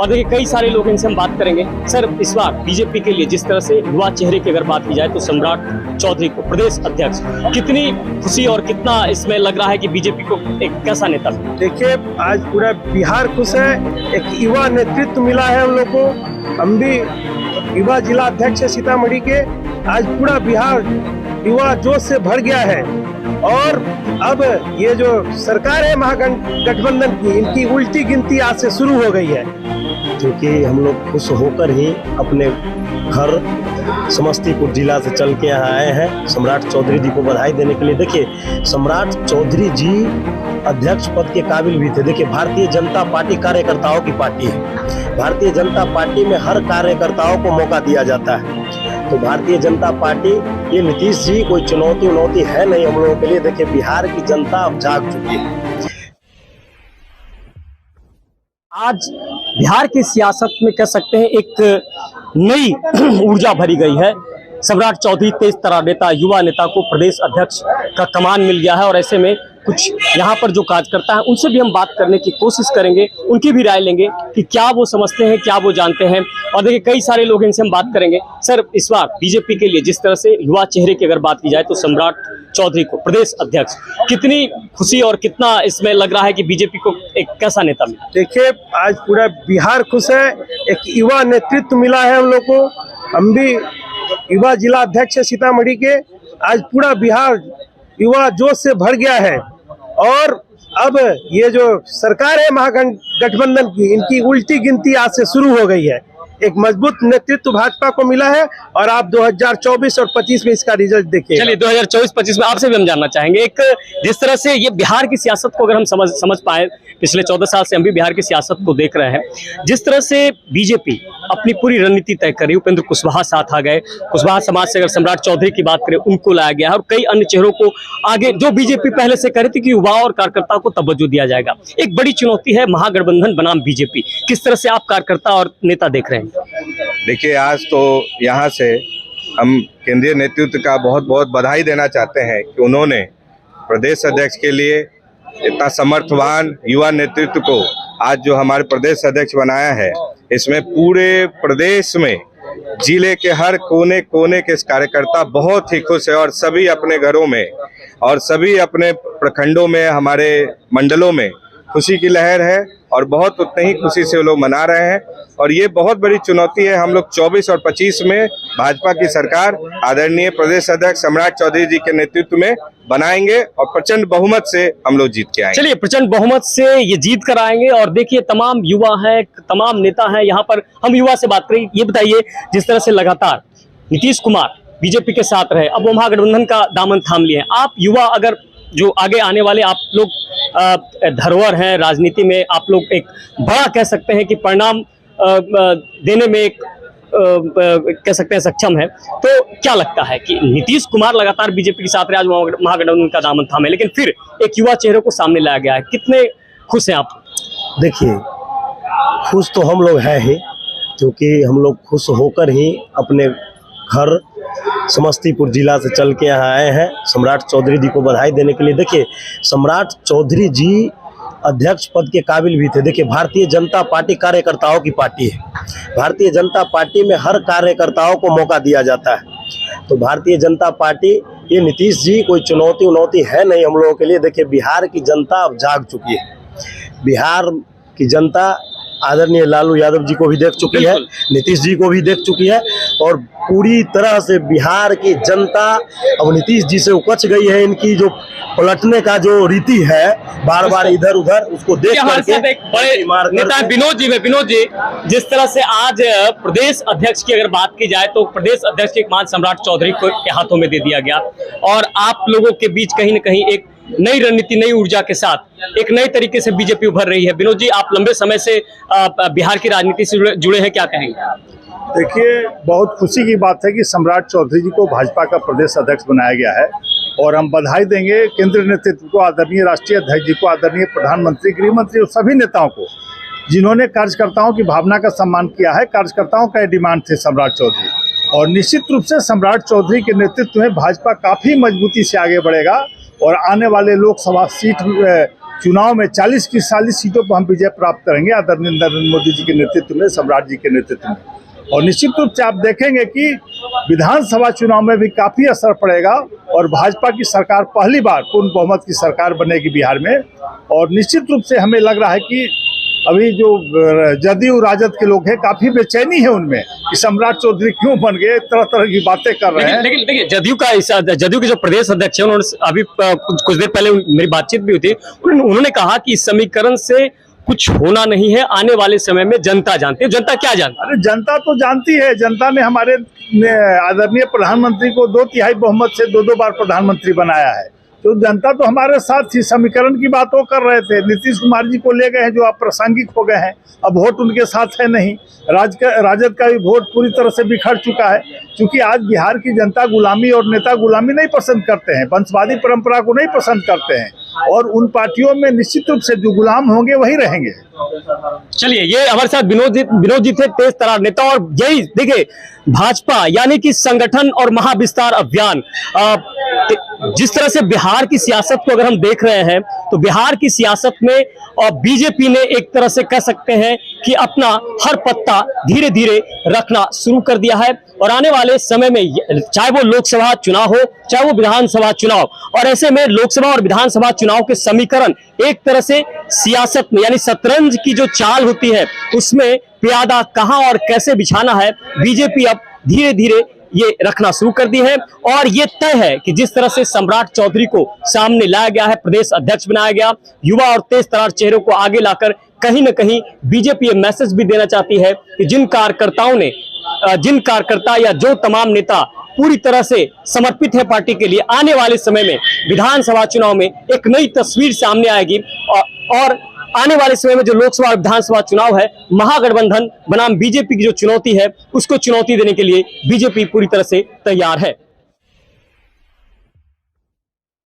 और देखिए कई सारे लोग इनसे हम बात करेंगे। सर, इस बार बीजेपी के लिए जिस तरह से युवा चेहरे की अगर बात की जाए तो सम्राट चौधरी को प्रदेश अध्यक्ष, कितनी खुशी और कितना इसमें लग रहा है कि बीजेपी को एक कैसा नेता? देखिए, आज पूरा बिहार खुश है, एक युवा नेतृत्व मिला है हम लोग को। हम भी युवा जिला अध्यक्ष है सीतामढ़ी के। आज पूरा बिहार युवा जोश से भर गया है और अब ये जो सरकार है महागठबंधन की, इनकी उल्टी गिनती आज से शुरू हो गई है। क्योंकि हम लोग खुश होकर ही अपने घर समस्तीपुर जिला से चल के यहाँ आए हैं सम्राट चौधरी जी को बधाई देने के लिए। देखिए, सम्राट चौधरी जी अध्यक्ष पद के काबिल भी थे। देखिए, भारतीय जनता पार्टी कार्यकर्ताओं की पार्टी है। भारतीय जनता पार्टी में हर कार्यकर्ताओं को मौका दिया जाता है। तो भारतीय जनता पार्टी, ये नीतीश जी कोई चुनौती है नहीं हम लोगों के लिए। देखिए, बिहार की जनता अब जाग चुकी है। आज बिहार की सियासत में कह सकते हैं एक नई ऊर्जा भरी गई है। सम्राट चौधरी तेज तर्रार नेता, युवा नेता को प्रदेश अध्यक्ष का कमान मिल गया है और ऐसे में कुछ यहाँ पर जो कार्यकर्ता हैं उनसे भी हम बात करने की कोशिश करेंगे, उनकी भी राय लेंगे कि क्या वो समझते हैं, क्या वो जानते हैं। और देखिए कई सारे लोग इनसे हम बात करेंगे। सर, इस बार बीजेपी के लिए जिस तरह से युवा चेहरे की अगर बात की जाए तो सम्राट चौधरी को प्रदेश अध्यक्ष, कितनी खुशी और कितना इसमें लग रहा है कि बीजेपी को एक कैसा नेता मिला? देखिए, आज पूरा बिहार खुश है, एक युवा नेतृत्व मिला है हम लोग को। हम भी युवा जिला अध्यक्ष है सीतामढ़ी के। आज पूरा बिहार युवा जोश से भर गया है और अब ये जो सरकार है महागठबंधन की, इनकी उल्टी गिनती आज से शुरू हो गई है। एक मजबूत नेतृत्व भाजपा को मिला है और आप 2024 और 25 में इसका रिजल्ट देखिए। चलिए 2024-25 में आपसे भी हम जानना चाहेंगे, एक जिस तरह से ये बिहार की सियासत को अगर हम समझ पाए, पिछले 14 साल से हम भी बिहार की सियासत को देख रहे हैं, जिस तरह से बीजेपी अपनी पूरी रणनीति तय कर रही है। उपेंद्र कुशवाहा साथ आ गए, कुशवाहा समाज से अगर सम्राट चौधरी की बात करें उनको लाया गया है और कई अन्य चेहरों को आगे, जो बीजेपी पहले से कह रही थी कि युवा और कार्यकर्ताओं को तवज्जो दिया जाएगा। एक बड़ी चुनौती है महागठबंधन बनाम बीजेपी। किस तरह से आप कार्यकर्ता और नेता देख रहे हैं? देखिए, आज तो यहाँ से हम केंद्रीय नेतृत्व का बहुत बहुत बधाई देना चाहते हैं कि उन्होंने प्रदेश अध्यक्ष के लिए इतना समर्थवान युवा नेतृत्व को आज जो हमारे प्रदेश अध्यक्ष बनाया है। इसमें पूरे प्रदेश में जिले के हर कोने कोने के कार्यकर्ता बहुत ही खुश है और सभी अपने घरों में और सभी अपने प्रखंडों में, हमारे मंडलों में खुशी की लहर है और बहुत उतनी ही खुशी से वो लोग मना रहे हैं। और ये बहुत बड़ी चुनौती है। हम लोग 24 और 25 में भाजपा की सरकार आदरणीय प्रदेश अध्यक्ष सम्राट चौधरी जी के नेतृत्व में बनाएंगे और प्रचंड बहुमत से हम लोग जीत के आएंगे। चलिए, प्रचंड बहुमत से ये जीत कर आएंगे। और देखिए, तमाम युवा हैं, तमाम नेता हैं यहाँ पर। हम युवा से बात करें, ये बताइए, जिस तरह से लगातार नीतीश कुमार बीजेपी के साथ रहे, अब वो महागठबंधन का दामन थाम लिए हैं। आप युवा, अगर जो आगे आने वाले आप लोग धरोहर हैं राजनीति में, आप लोग एक बड़ा कह सकते हैं कि परिणाम देने में एक कह सकते हैं सक्षम है, तो क्या लगता है कि नीतीश कुमार लगातार बीजेपी के साथ रहे, आज महागठबंधन का दामन थामे, लेकिन फिर एक युवा चेहरे को सामने लाया गया है, कितने खुश हैं आप? देखिए, खुश तो हम लोग हैं ही, क्योंकि हम लोग खुश होकर ही अपने घर समस्तीपुर जिला से चल के यहाँ आए हैं सम्राट चौधरी जी को बधाई देने के लिए। देखिए, सम्राट चौधरी जी अध्यक्ष पद के काबिल भी थे। देखिए, भारतीय जनता पार्टी कार्यकर्ताओं की पार्टी है। भारतीय जनता पार्टी में हर कार्यकर्ताओं को मौका दिया जाता है। तो भारतीय जनता पार्टी, ये नीतीश जी कोई चुनौती है नहीं हम लोगों के लिए। देखिए, बिहार की जनता अब जाग चुकी है। बिहार की जनता आदरणीय लालू यादव जी को भी देख चुकी है, नीतीश जी को भी देख चुकी है और पूरी तरह से बिहार की जनता अब नीतीश जी से उपज गई है। इनकी जो पलटने का जो रीति है, बार बार इधर उधर, उसको देख करके बड़े नेता विनोद जी, जिस तरह से आज प्रदेश अध्यक्ष की अगर बात की जाए तो प्रदेश अध्यक्ष के कमान सम्राट चौधरी के हाथों में दे दिया गया और आप लोगों के बीच कहीं न कहीं एक नई रणनीति, नई ऊर्जा के साथ एक नए तरीके से बीजेपी उभर रही है। विनोद जी, आप लंबे समय से बिहार की राजनीति से जुड़े हैं, क्या कहेंगे? देखिए, बहुत खुशी की बात है कि सम्राट चौधरी जी को भाजपा का प्रदेश अध्यक्ष बनाया गया है और हम बधाई देंगे केंद्रीय नेतृत्व को, आदरणीय राष्ट्रीय अध्यक्ष जी को, आदरणीय प्रधानमंत्री, गृह मंत्री और सभी नेताओं को, जिन्होंने कार्यकर्ताओं की भावना का सम्मान किया है। कार्यकर्ताओं का डिमांड थे सम्राट चौधरी और निश्चित रूप से सम्राट चौधरी के नेतृत्व में भाजपा काफ़ी मजबूती से आगे बढ़ेगा और आने वाले लोकसभा सीट चुनाव में 40 की 40 सीटों पर हम विजय प्राप्त करेंगे आदरणीय नरेंद्र मोदी जी के नेतृत्व में, सम्राट जी के नेतृत्व में। और निश्चित रूप से आप देखेंगे कि विधानसभा चुनाव में भी काफी असर पड़ेगा और भाजपा की सरकार पहली बार पूर्ण बहुमत की सरकार बनेगी बिहार में। और निश्चित रूप से हमें लग रहा है कि अभी जो जदयू राजद के लोग हैं काफी बेचैनी है उनमें कि सम्राट चौधरी क्यों बन गए, तरह तरह की बातें कर रहे हैं। लेकिन देखिए, जदयू के जो प्रदेश अध्यक्ष हैं, उन्होंने अभी कुछ देर पहले मेरी बातचीत भी हुई थी, उन्होंने कहा कि इस समीकरण से कुछ होना नहीं है, आने वाले समय में जनता जानती है। जनता क्या जानती है? अरे जनता तो जानती है, जनता ने हमारे आदरणीय प्रधानमंत्री को 2/3 बहुमत से 2 बार प्रधानमंत्री बनाया है। तो जनता तो हमारे साथ थी, समीकरण की बात वो कर रहे थे। नीतीश कुमार जी को ले गए हैं जो अप्रासंगिक हो गए हैं, अब वोट उनके साथ है नहीं। राजद का भी वोट पूरी तरह से बिखर चुका है, क्योंकि आज बिहार की जनता गुलामी और नेता गुलामी नहीं पसंद करते हैं, वंशवादी परंपरा को नहीं पसंद करते हैं, और उन पार्टियों में निश्चित रूप से जो गुलाम होंगे वही रहेंगे। चलिए, ये हमारे साथ विनोद जी थे, तेज तरार नेता। और यही देखिए, भाजपा यानी कि संगठन और महाविस्तार अभियान, जिस तरह से बिहार की सियासत को अगर हम देख रहे हैं, तो बिहार की सियासत में बीजेपी ने एक तरह से कह सकते हैं कि अपना हर पत्ता धीरे धीरे रखना शुरू कर दिया है। और आने वाले समय में चाहे वो लोकसभा चुनाव हो, चाहे वो विधानसभा चुनाव, और ऐसे में लोकसभा और विधानसभा चुनाव के समीकरण एक तरह से सियासत में यानी शतरंज की जो चाल होती है उसमें प्यादा कहां और कैसे बिछाना है, बीजेपी अब धीरे धीरे ये रखना शुरू कर दी है। और ये तय है कि जिस तरह से सम्राट चौधरी को सामने लाया गया है, प्रदेश अध्यक्ष बनाया गया, युवा और तेज तरार चेहरों को आगे लाकर कहीं ना कहीं बीजेपी ये मैसेज भी देना चाहती है कि जिन कार्यकर्ता या जो तमाम नेता पूरी तरह से समर्पित है पार्टी के लिए, आने वाले समय में विधानसभा चुनाव में एक नई तस्वीर सामने आएगी। और आने वाले समय में जो लोकसभा और विधानसभा चुनाव है, महागठबंधन बनाम बीजेपी की जो चुनौती है, उसको चुनौती देने के लिए बीजेपी पूरी तरह से तैयार है।